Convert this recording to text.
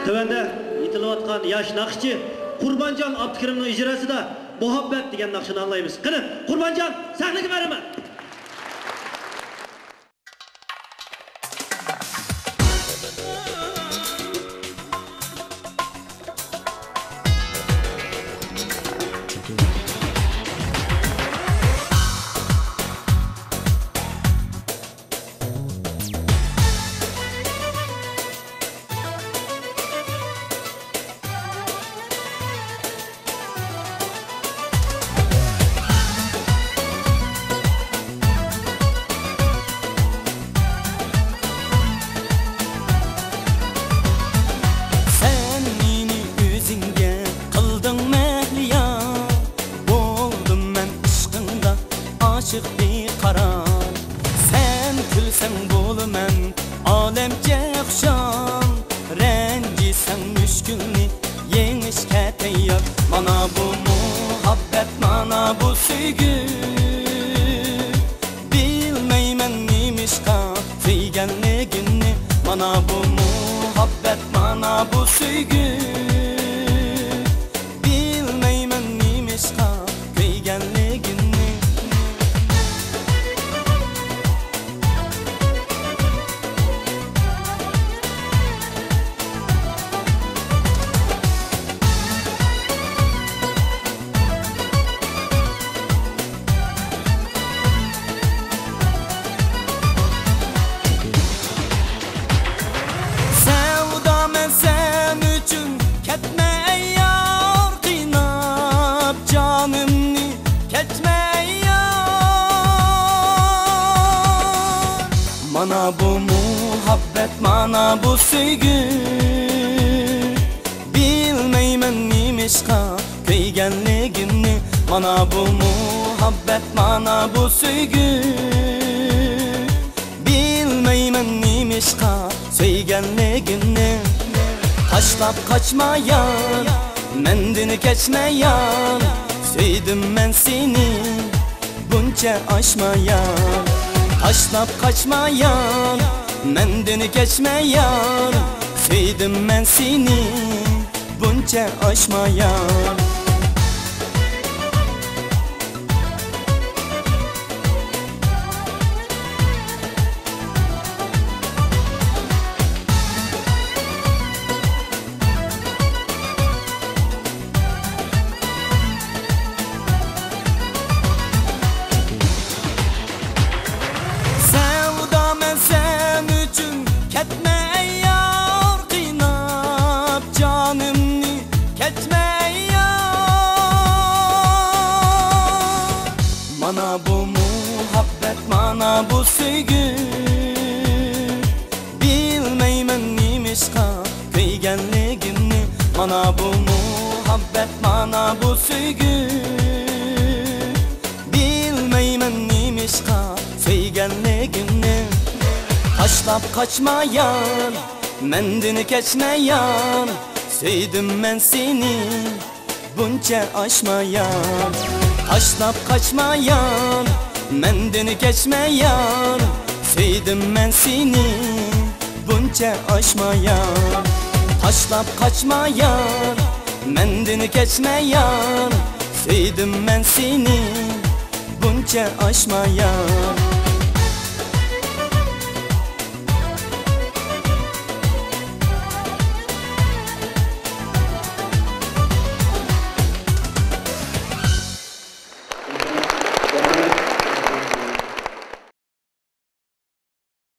Tövende itilayotgan yosh naqshchi Qurbanjon Abdukirimning ijrosida muhabbat degan naqshini anglaymiz. Qani, Qurbanjon, sahnaga beraman. Bir karar sen külsen bulumen alemce akşam rencisen müşkülni yenişke teyyar mana bu muhabbet mana bu sevgi bilmeymen neymiş kafiygenligini mana bu muhabbet mana bu sevgi bilmeymen neymiş kafiygenligini Mana bu muhabbet, mana bu sevgi bilmeymen neymiş kıygenligini mana bu muhabbet, mana bu sevgi bilmeymen neymiş kıygenligini taşlap kaçmayan, mendini geçmeyen sevdim ben seni bunca aşmayan taşlap kaçmayan, mendini geçmeyen sevdim ben seni bunca aşmayan Mana bu muhabbet, mana bu sevgi bilmeymen neymiş kıygenligini mana bu muhabbet, mana bu sevgi bilmeymen neymiş kıygenligini taşlap kaçmayan, mendini geçmeyen sevdim ben seni bunca aşmayan taşlap kaçmayan, mendini geçmeyen sevdim ben seni bunca aşmayan taşlap kaçmayan, mendini geçmeyen sevdim ben seni bunca aşmayan